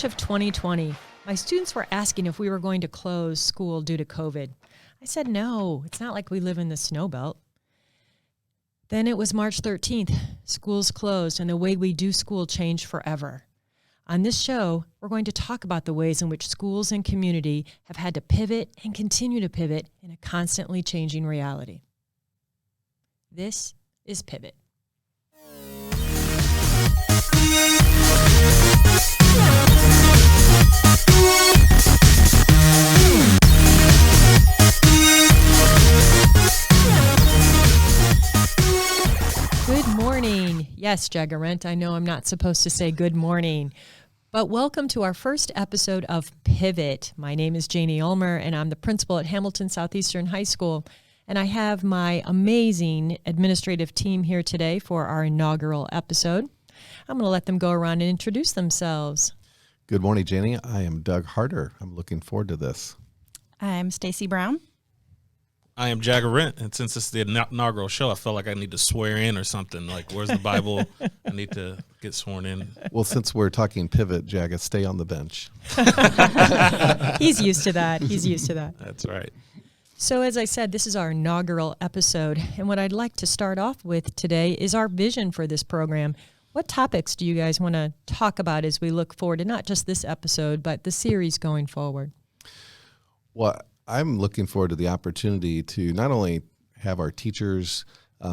March of 2020, my students were asking if we were going to close school due to COVID. I said, no, it's not like we live in the snow belt. Then it was March 13th. Schools closed, and the way we do school changed forever. On this show, we're going to talk about the ways in which schools and community have had to pivot and continue to pivot in a constantly changing reality. This is Pivot. Good morning. Yes, Jagarent, I know I'm not supposed to say good morning, but welcome to our first episode of Pivot. My name is Janie Ulmer, and I'm the principal at Hamilton Southeastern High School, and I have my amazing administrative team here today for our inaugural episode. I'm going to let them go around and introduce themselves. Good morning, Janie. I am Doug Harder. I'm looking forward to this. I'm Stacy Brown. I am Jagarent, and since this is the inaugural show, I felt like I need to swear in or something. Like, where's the Bible? I need to get sworn in. Well, since we're talking pivot, Jaga, stay on the bench. He's used to that. He's used to that. That's right. So as I said, this is our inaugural episode, and what I'd like to start off with today is our vision for this program. What topics do you guys want to talk about as we look forward to not just this episode, but the series going forward? Well, I'm looking forward to the opportunity to not only have our teachers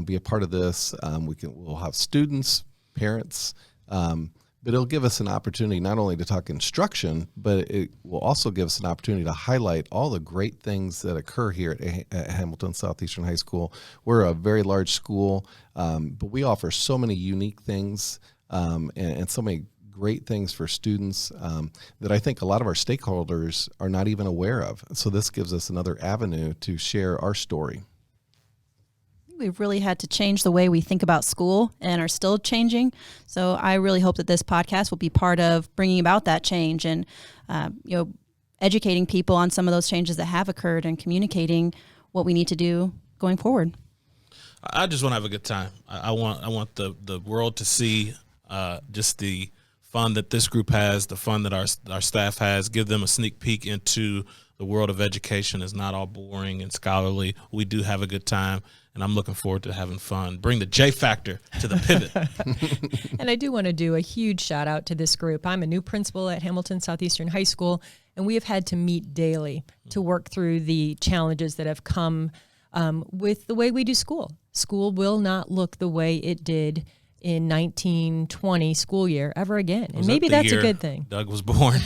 be a part of this, we'll have students, parents, but it'll give us an opportunity not only to talk instruction, but it will also give us an opportunity to highlight all the great things that occur here at Hamilton Southeastern High School. We're a very large school, but we offer so many unique things and so many great things for students that I think a lot of our stakeholders are not even aware of. So this gives us another avenue to share our story. We've really had to change the way we think about school and are still changing. So I really hope that this podcast will be part of bringing about that change and, educating people on some of those changes that have occurred and communicating what we need to do going forward. I just want to have a good time. I want the world to see just the fun that this group has, the fun that our staff has, give them a sneak peek into the world of education. Is not all boring and scholarly. We do have a good time, and I'm looking forward to having fun. Bring the J factor to the pivot. And I do want to do a huge shout out to this group. I'm a new principal at Hamilton Southeastern High School, and we have had to meet daily to work through the challenges that have come with the way we do school. School will not look the way it did in 1920 school year ever again. And maybe that's a good thing. Doug was born.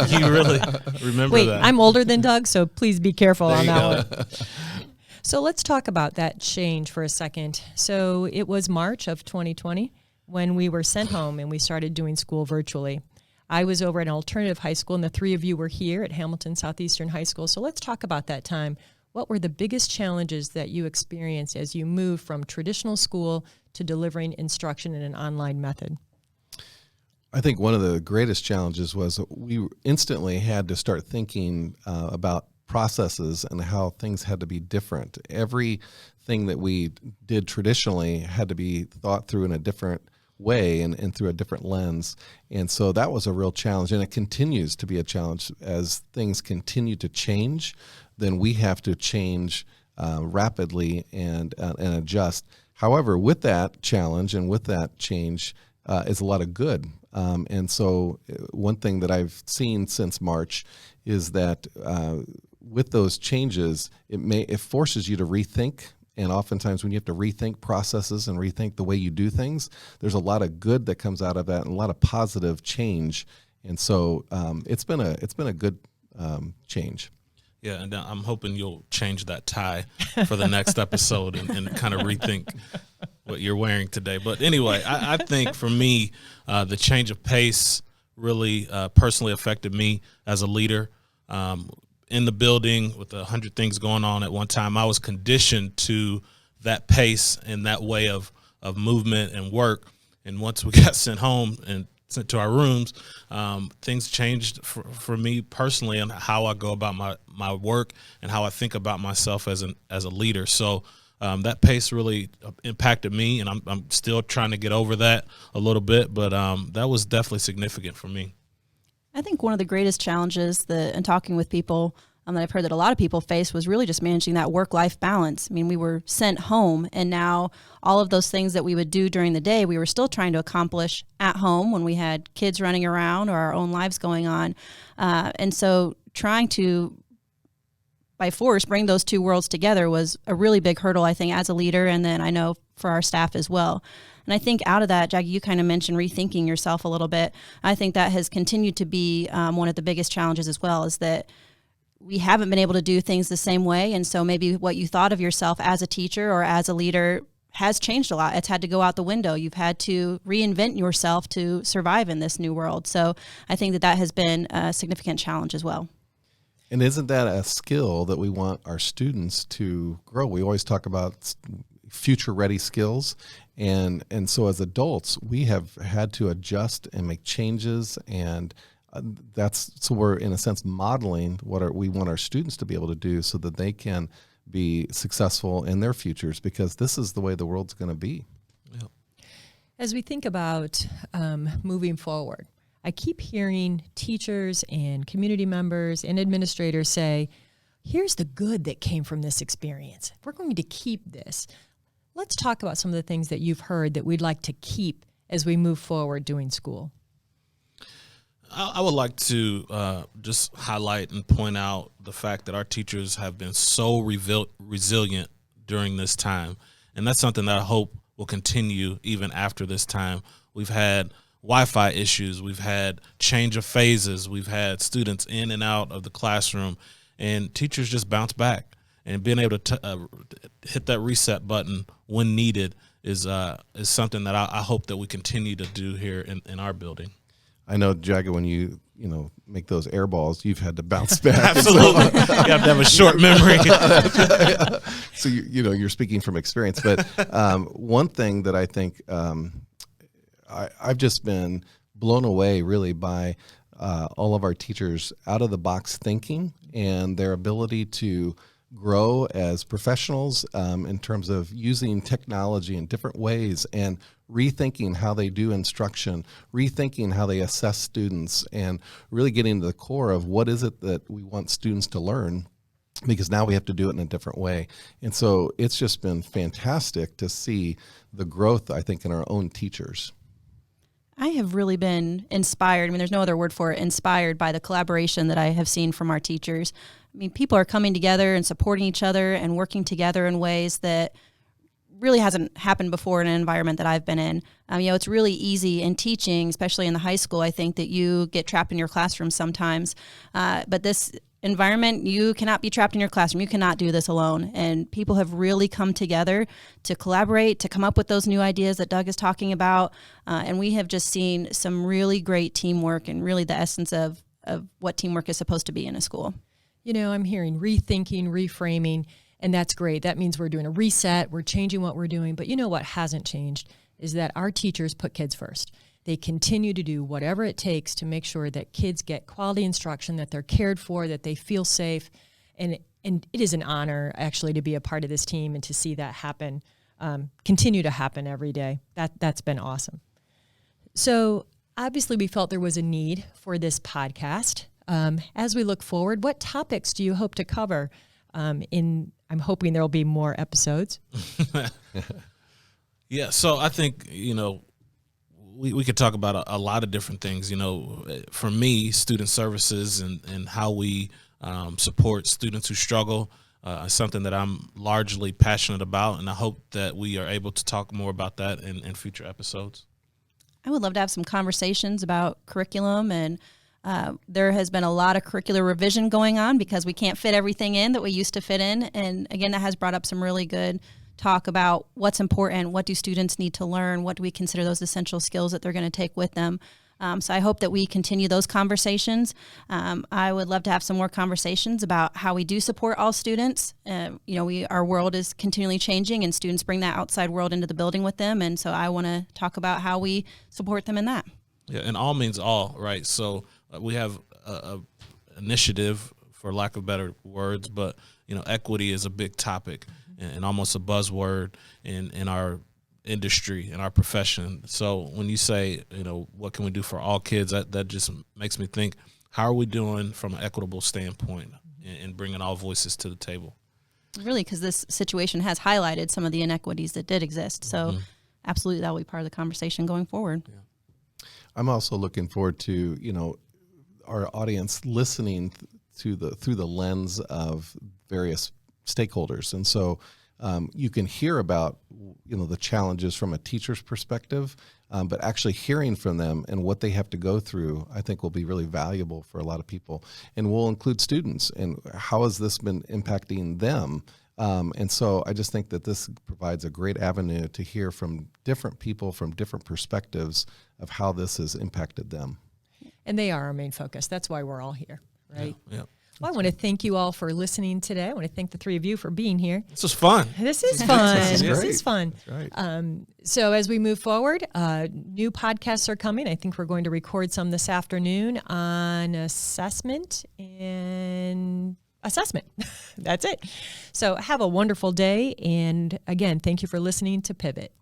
You really remember Wait, that? I'm older than Doug, so please be careful on that one. So let's talk about that change for a second. So it was March of 2020 when we were sent home and we started doing school virtually. I was over at an alternative high school, and the three of you were here at Hamilton Southeastern High School. So let's talk about that time. What were the biggest challenges that you experienced as you moved from traditional school to delivering instruction in an online method? I think one of the greatest challenges was we instantly had to start thinking about processes and how things had to be different. Everything that we did traditionally had to be thought through in a different way and through a different lens. And so that was a real challenge, and it continues to be a challenge as things continue to change. Then we have to change rapidly and adjust. However, with that challenge and with that change is a lot of good. And so one thing that I've seen since March is that with those changes, it forces you to rethink. And oftentimes when you have to rethink processes and rethink the way you do things, there's a lot of good that comes out of that and a lot of positive change. And so it's been a good change. Yeah, and I'm hoping you'll change that tie for the next episode and kind of rethink what you're wearing today. But anyway, I think for me, the change of pace really personally affected me as a leader. In the building with 100 things going on at one time, I was conditioned to that pace and that way of movement and work. And once we got sent home and sent to our rooms, things changed for me personally and how I go about my work and how I think about myself as a leader. So that pace really impacted me, and I'm still trying to get over that a little bit, but that was definitely significant for me. I think one of the greatest challenges in talking with people that I've heard that a lot of people face was really just managing that work-life balance. I mean, we were sent home, and now all of those things that we would do during the day, we were still trying to accomplish at home when we had kids running around or our own lives going on. And so trying to, by force, bring those two worlds together was a really big hurdle, I think, as a leader, and then I know for our staff as well. And I think out of that, Jackie, you kind of mentioned rethinking yourself a little bit. I think that has continued to be one of the biggest challenges as well, is that we haven't been able to do things the same way. And so maybe what you thought of yourself as a teacher or as a leader has changed a lot. It's had to go out the window. You've had to reinvent yourself to survive in this new world. So I think that has been a significant challenge as well. And isn't that a skill that we want our students to grow? We always talk about future ready skills. And so as adults, we have had to adjust and make changes, and so we're in a sense modeling what we want our students to be able to do so that they can be successful in their futures, because this is the way the world's going to be. Yeah. As we think about moving forward, I keep hearing teachers and community members and administrators say, here's the good that came from this experience. We're going to keep this. Let's talk about some of the things that you've heard that we'd like to keep as we move forward doing school. I would like to just highlight and point out the fact that our teachers have been so resilient during this time. And that's something that I hope will continue even after this time. We've had Wi-Fi issues. We've had change of phases. We've had students in and out of the classroom. And teachers just bounce back. And being able to hit that reset button when needed is something that I hope that we continue to do here in our building. I know, Jagga, when you make those air balls, you've had to bounce back. Absolutely. You have to have a short memory. So you're speaking from experience. But one thing that I think I've just been blown away really by all of our teachers out of the box thinking and their ability to grow as professionals in terms of using technology in different ways and rethinking how they do instruction, rethinking how they assess students, and really getting to the core of what is it that we want students to learn, because now we have to do it in a different way. And so it's just been fantastic to see the growth, I think, in our own teachers. I have really been inspired. I mean, there's no other word for it, inspired by the collaboration that I have seen from our teachers. I mean, people are coming together and supporting each other and working together in ways that really hasn't happened before in an environment that I've been in. It's really easy in teaching, especially in the high school, I think, that you get trapped in your classroom sometimes. But this environment, you cannot be trapped in your classroom. You cannot do this alone. And people have really come together to collaborate, to come up with those new ideas that Doug is talking about. And we have just seen some really great teamwork and really the essence of what teamwork is supposed to be in a school. I'm hearing rethinking, reframing, and that's great. That means we're doing a reset. We're changing what we're doing. But what hasn't changed is that our teachers put kids first. They continue to do whatever it takes to make sure that kids get quality instruction, that they're cared for, that they feel safe. And it is an honor, actually, to be a part of this team and to see that happen, continue to happen every day. That's been awesome. So obviously we felt there was a need for this podcast. As we look forward, what topics do you hope to cover? I'm hoping there will be more episodes. Yeah, so I think, we could talk about a lot of different things. For me, student services and how we support students who struggle is something that I'm largely passionate about, and I hope that we are able to talk more about that in future episodes. I would love to have some conversations about curriculum, and there has been a lot of curricular revision going on because we can't fit everything in that we used to fit in. And again, that has brought up some really good talk about what's important, what do students need to learn, what do we consider those essential skills that they're going to take with them. So I hope that we continue those conversations. I would love to have some more conversations about how we do support all students. Our world is continually changing, and students bring that outside world into the building with them. And so I want to talk about how we support them in that. Yeah, and all means all, right? So we have a initiative, for lack of better words, but equity is a big topic, and almost a buzzword in our industry, in our profession. So when you say, what can we do for all kids, that just makes me think, how are we doing from an equitable standpoint and bringing all voices to the table? Really, because this situation has highlighted some of the inequities that did exist. So absolutely, that will be part of the conversation going forward. Yeah. I'm also looking forward to, our audience listening through the lens of various stakeholders. And so you can hear about, the challenges from a teacher's perspective, but actually hearing from them and what they have to go through, I think will be really valuable for a lot of people. And we'll include students and how has this been impacting them. And so I just think that this provides a great avenue to hear from different people from different perspectives of how this has impacted them. And they are our main focus. That's why we're all here, right? Yeah. Well, I want to thank you all for listening today. I want to thank the three of you for being here. This was fun. This is fun. This is This great. is fun. That's right. So as we move forward, new podcasts are coming. I think we're going to record some this afternoon on assessment and assessment. That's it. So have a wonderful day. And again, thank you for listening to Pivot.